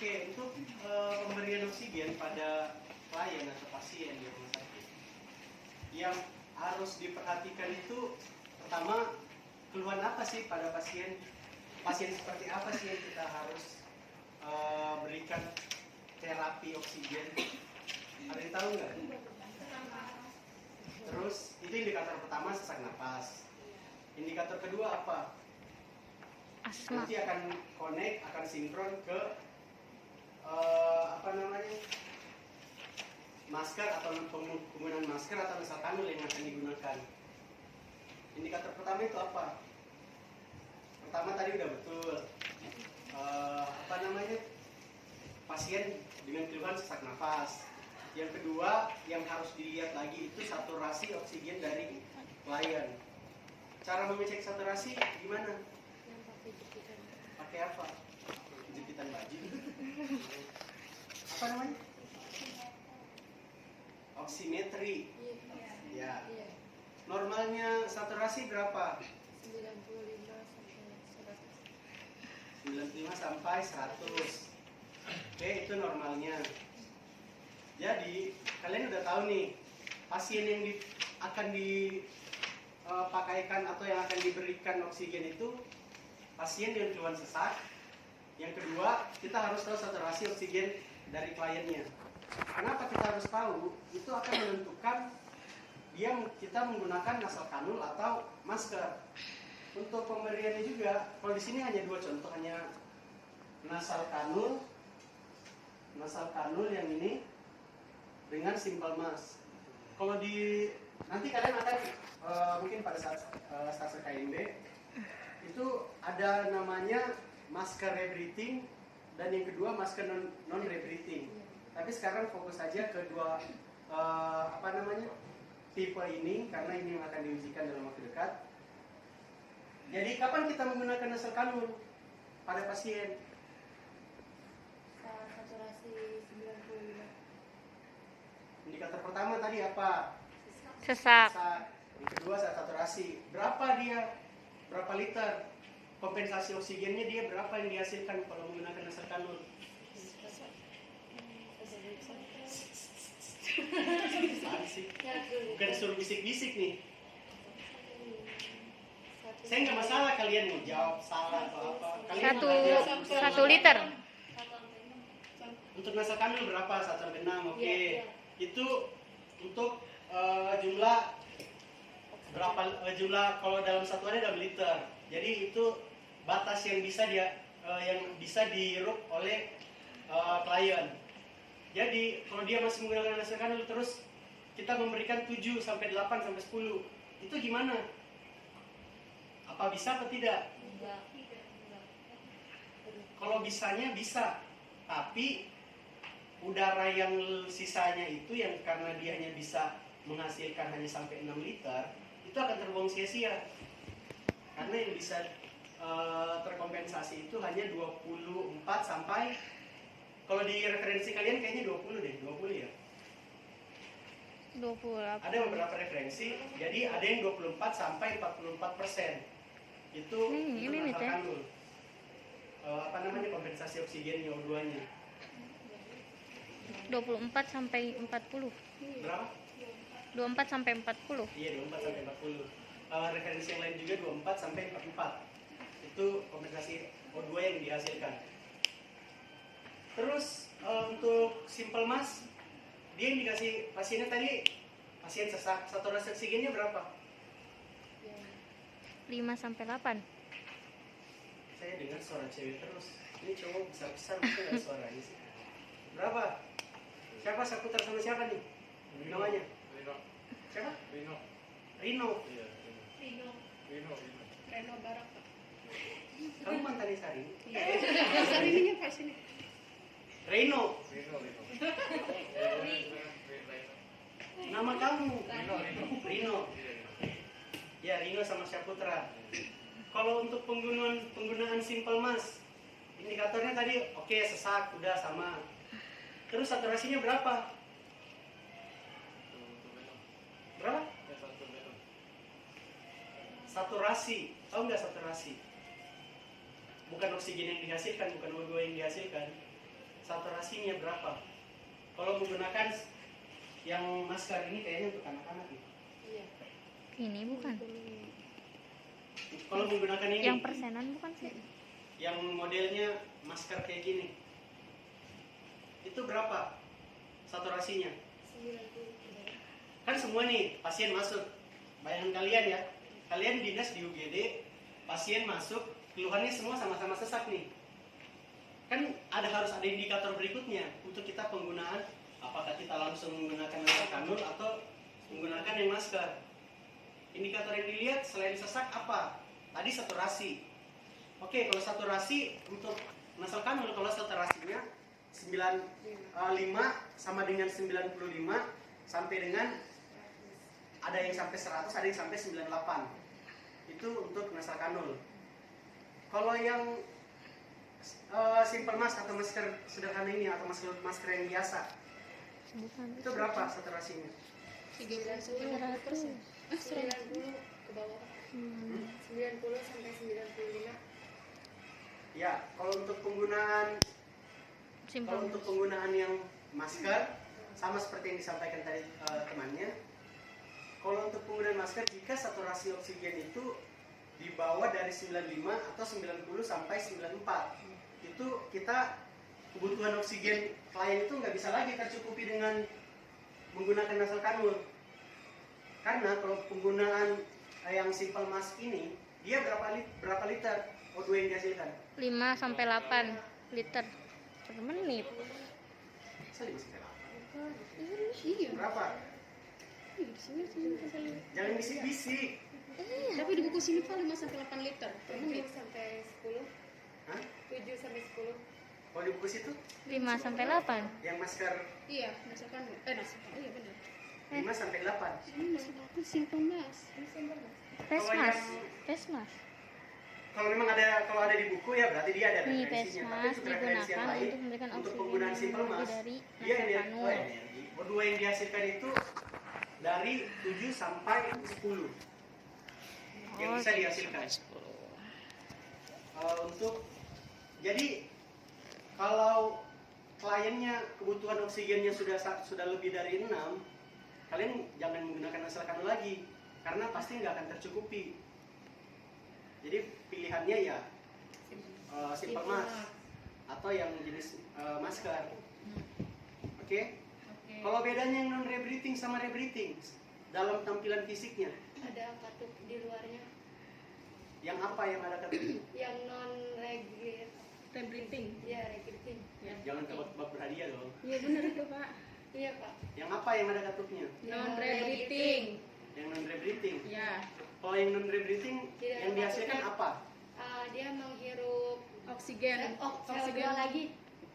Oke, untuk pemberian oksigen pada klien atau pasien di rumah sakit, yang harus diperhatikan itu pertama, keluhan apa sih pada pasien? Pasien seperti apa sih yang kita harus berikan terapi oksigen? Ada yang tahu nggak? Terus itu indikator pertama, sesak napas. Indikator kedua apa? Asma. Nanti akan connect, akan sinkron ke masker atau penggunaan masker atau nasal kanul yang akan digunakan. Indikator pertama itu apa? Pertama tadi udah betul. Pasien dengan keluhan sesak nafas. Yang kedua yang harus dilihat lagi itu saturasi oksigen dari klien. Cara mengecek saturasi gimana? Pakai apa? Jepitan baju. Apa namanya? Oximetri. Ya. Normalnya saturasi berapa? 95 sampai 100. Oke, itu normalnya. Jadi, kalian udah tahu nih, pasien yang akan dipakaikan atau yang akan diberikan oksigen itu pasien dengan keluhan sesak. Yang kedua, kita harus tahu saturasi oksigen dari kliennya. Kenapa kita harus tahu? Itu akan menentukan kita menggunakan nasal kanul atau masker. Untuk pemberiannya juga, kalau di sini hanya dua contoh, hanya nasal kanul yang ini dengan simple mask. Kalau nanti kalian akan mungkin pada saat stase KMB itu ada namanya masker rebreathing dan yang kedua masker non rebreathing. Tapi sekarang fokus saja ke dua tipe ini karena ini yang akan diujikan dalam waktu dekat. Jadi kapan kita menggunakan nasal kanul pada pasien? Saturasi 95. Indikator pertama tadi apa? Sesak. Yang kedua saturasi. Berapa dia? Berapa liter? Kompensasi oksigennya dia berapa yang dihasilkan kalau menggunakan nasal kanul? Bukan disuruh bisik-bisik nih. Saya nggak masalah kalian mau jawab salah atau apa. Kalian 1 liter. Untuk nasal kanul berapa? 1/6. Oke. Iya. Itu untuk jumlah berapa? Jumlah kalau dalam satuannya dalam liter. Jadi itu batas yang bisa dihirup oleh klien. Jadi kalau dia masih menggunakan nasal kanul terus kita memberikan 7 sampai 8 sampai 10. Itu gimana? Apa bisa atau tidak? Kalau bisanya bisa, tapi udara yang sisanya itu yang karena dia hanya bisa menghasilkan hanya sampai 6 liter, itu akan terbuang sia-sia. Karena yang bisa terkompensasi itu hanya 24 sampai, kalau di referensi kalian kayaknya 20 ya. 28. Ada beberapa referensi, jadi ada yang 24 sampai 44%. Itu ini nasal teh. kanul. Kompensasi oksigen O2-nya. 24 sampai 40. Berapa? 24 sampai 40. Iya, 24 sampai 40. Referensi yang lain juga 24 sampai 44. Itu kompensasi O2 yang dihasilkan. Terus untuk simple mask, dia yang dikasih pasiennya tadi, pasien sesak, saturasi oksigennya berapa? 5 sampai 8. Saya dengar suara cewek terus. Ini cowok besar-besar mungkin ada suaranya sih. Berapa? Siapa Saputra sama siapa nih? Namanya? Rino. Siapa? Rino. Rino. Iya, Rino. Reno Barak. Kamu mantannya Sari? Iya. Sarinya pas ini. Rino. Rino. Nama kamu? Rino. Rino. Ya, Rino sama Saputra. Kalau untuk penggunaan simple mask, indikatornya tadi oke, sesak udah sama. Terus saturasinya berapa? Berapa? Saturasi. Tahu nggak saturasi? Bukan oksigen yang dihasilkan, bukan O2 yang dihasilkan. saturasinya berapa. Kalau menggunakan yang masker ini kayaknya untuk anak-anak nih. Iya. Ini bukan. Kalau menggunakan ini Yang persenan bukan sih? yang modelnya masker kayak gini, itu berapa saturasinya? 90. Kan semua nih pasien masuk, bayangan kalian ya, kalian dinas di UGD, pasien masuk, keluhannya semua sama-sama sesak nih. Kan harus ada indikator berikutnya untuk kita penggunaan, apakah kita langsung menggunakan nasal kanul atau menggunakan yang masker. Indikator yang dilihat selain sesak apa? Tadi saturasi. Oke, kalau saturasi untuk nasal kanul, kalau saturasinya 95 sama dengan 95 sampai dengan ada yang sampai 100, ada yang sampai 98. Itu untuk nasal kanul. Kalau yang simple mask atau masker sederhana ini atau masker yang biasa, Bukan. itu berapa saturasinya? 90% ke bawah. 90 sampai 95. Ya, kalau untuk penggunaan Simpel. yang masker sama seperti yang disampaikan tadi temannya. Kalau untuk penggunaan masker, jika saturasi oksigen itu di bawah dari 95 atau 90 sampai 94, itu kita kebutuhan oksigen klien itu nggak bisa lagi tercukupi dengan menggunakan nasal kanul. Karena kalau penggunaan yang simple mask ini, dia berapa liter O2 yang dihasilkan? 5 sampai 8 liter per menit. Saya masih kalah. Iya. Berapa? Iya, di sini saya. Jangan bisik-bisik. Tapi di buku sini Pak 5 sampai 8 liter per menit. 7 sampai 10. Hah? 7 sampai 10. Kalau di buku situ 5 sampai 8. yang masker Iya, masakan. Iya benar. 5 sampai 8. Ini simple mas. Face Kalau mask. yang- Face mask. Kalau memang kalau ada di buku ya berarti dia ada Nih, face referensinya. Tapi mask untuk referensi yang digunakan lain, untuk memberikan untuk oksigen penggunaan yang simple lebih mask, dari dia nasal kanul. energi O2 yang dihasilkan itu dari 7 sampai 10 yang bisa dihasilkan. Untuk jadi kalau kliennya kebutuhan oksigennya sudah lebih dari 6, kalian jangan menggunakan nasal kanul lagi karena pasti nggak akan tercukupi. Jadi pilihannya ya simple mask atau yang jenis masker. Oke? Kalau bedanya yang non rebreathing sama rebreathing dalam tampilan fisiknya, Ada katup di luarnya. yang apa yang ada katup? Yang non regular. Rebreathing. Ya, regulating. Jangan tebak-tebak berhadiah dong. Iya benar itu Pak. Iya, Pak. Yang apa yang ada katupnya? Non rebreathing. Yang non rebreathing. Ya. Kalau yang non rebreathing Tidak yang ada dihasilkan katupnya. apa? Dia menghirup Oksigen. oksigen lagi.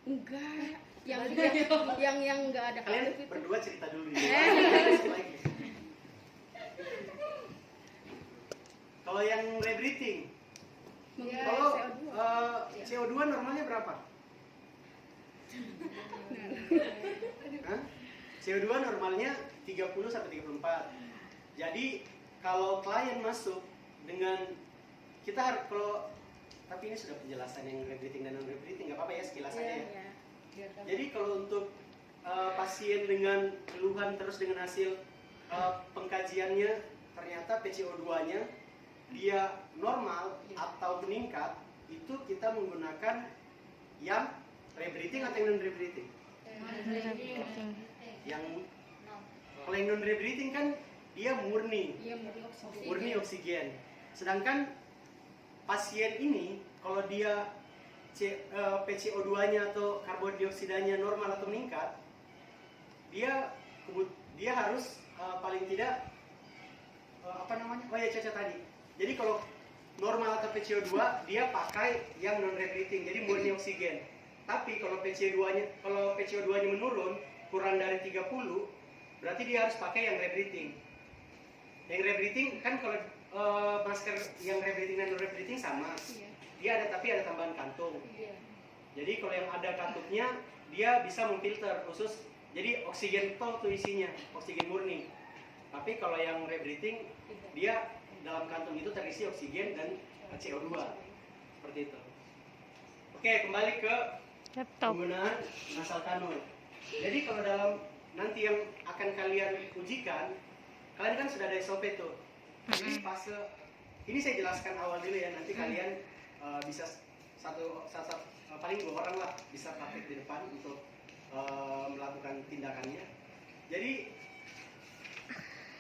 Enggak. Yang Balik. yang enggak ada Kalian katup itu. berdua cerita dulu ya. Lagi. Kalau yang rebreathing, Mengurai kalau CO2. CO2 normalnya berapa? Hah? CO2 normalnya 30 sampai 34. Jadi kalau klien masuk dengan kalau tapi ini sudah penjelasan yang rebreathing dan non rebreathing, nggak apa-apa ya sekilas aja ya. Jadi kalau untuk pasien dengan keluhan terus dengan hasil pengkajiannya ternyata PCO2-nya dia normal atau meningkat, itu kita menggunakan yang rebreathing atau yang non rebreathing. Yang kalau yang non rebreathing kan dia murni Iya, oksigen. murni oksigen. Sedangkan pasien ini kalau dia PCO2-nya atau karbon dioksidanya normal atau meningkat, dia harus paling tidak Caca tadi. Jadi kalau normal atau PCO2 dia pakai yang non rebreathing, jadi murni oksigen. Tapi kalau PCO2-nya menurun kurang dari 30, berarti dia harus pakai yang rebreathing. Yang rebreathing kan kalau masker yang rebreathing dan non rebreathing sama. Iya. Dia tapi ada tambahan kantung. Iya. Jadi kalau yang ada katupnya dia bisa memfilter khusus. Jadi oksigen toh tuh isinya, oksigen murni. Tapi kalau yang rebreathing dia dalam kantung itu terisi oksigen dan CO2. Seperti itu. Oke, kembali ke Laptop. penggunaan nasal kanul. Jadi kalau dalam nanti yang akan kalian ujikan, kalian kan sudah ada SOP tuh. Jadi fase ini saya jelaskan awal dulu ya, nanti kalian bisa satu paling 2 orang lah bisa praktek di depan untuk melakukan tindakannya. Jadi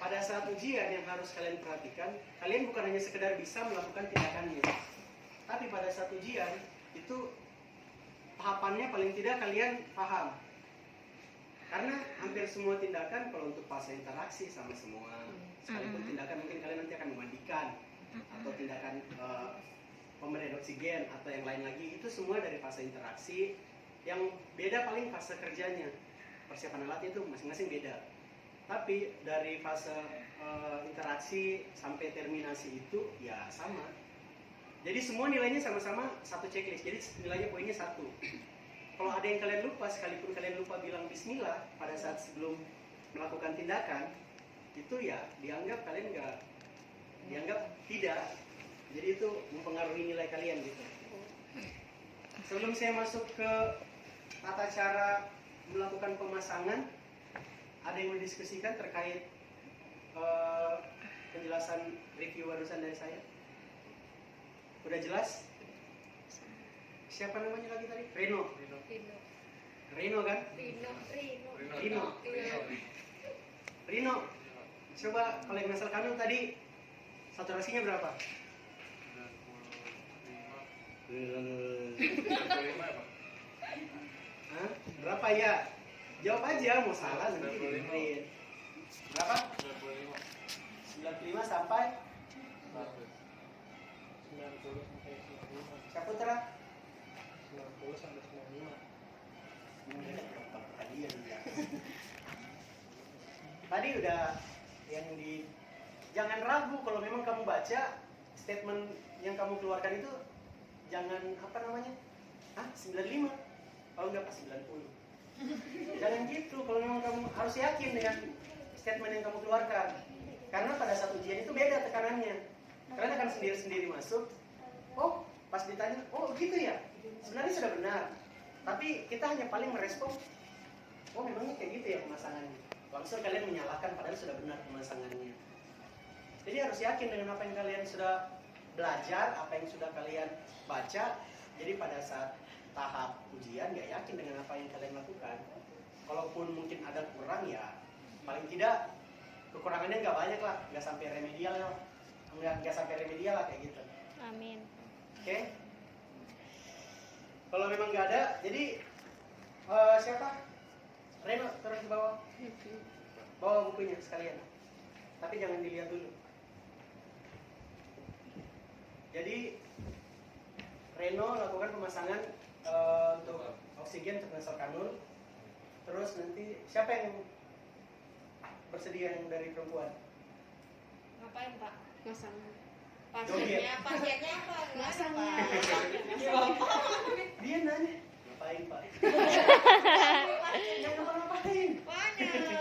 pada saat ujian yang harus kalian perhatikan, kalian bukan hanya sekedar bisa melakukan tindakannya, tapi pada saat ujian itu tahapannya paling tidak kalian paham. Karena hampir semua tindakan kalau untuk fase interaksi sama semua, sekalipun tindakan mungkin kalian nanti akan memandikan atau tindakan pemberian oksigen atau yang lain lagi, itu semua dari fase interaksi. Yang beda paling fase kerjanya, persiapan alatnya itu masing-masing beda. Tapi dari fase interaksi sampai terminasi itu ya sama. Jadi semua nilainya sama-sama satu checklist. Jadi nilainya poinnya 1. Kalau ada yang kalian lupa, sekalipun kalian lupa bilang bismillah pada saat sebelum melakukan tindakan, itu ya dianggap kalian dianggap tidak. Jadi itu mempengaruhi nilai kalian gitu. Sebelum saya masuk ke tata cara melakukan pemasangan, ada yang mau didiskusikan terkait penjelasan review barusan dari saya? Udah jelas? Siapa namanya lagi tadi? Reno kan? Rino. Coba kalau yang nasal kanul tadi saturasinya berapa? 35 Hah? Berapa ya? Jawab aja, mau salah nanti dengerin. Berapa? 95 sampai 90 sampai 95. Saputra? 90 sampai 95. Tadi udah yang di, jangan ragu kalau memang kamu baca statement yang kamu keluarkan itu, jangan apa namanya? 95. Kalau enggak pas 90. Jangan gitu, kalau memang kamu harus yakin dengan statement yang kamu keluarkan. Karena pada saat ujian itu beda tekanannya. Kalian akan sendiri-sendiri masuk. Oh, pas ditanya, oh gitu ya. Sebenarnya sudah benar. Tapi kita hanya paling merespon, oh memangnya kayak gitu ya pemasangannya. Langsung kalian menyalahkan padahal sudah benar pemasangannya. Jadi harus yakin dengan apa yang kalian sudah belajar, apa yang sudah kalian baca. Jadi pada saat tahap ujian ya yakin dengan apa yang kalian lakukan. Kalaupun mungkin ada kurang ya paling tidak kekurangannya nggak banyak lah, nggak sampai remedial lah, nggak sampai remedial lah kayak gitu. Amin. Oke? Kalau memang nggak ada, jadi siapa? Reno terus di bawah. Bawa bukunya sekalian. Tapi jangan dilihat dulu. Jadi Reno lakukan pemasangan untuk oksigen untuk nasal kanul. Terus nanti siapa yang bersedia yang dari perempuan? Ngapain Pak? Masang. Pasiennya apa? Masangnya. Dia nanya. Ngapain Pak? Jangan ngapa-ngapain. Banyak.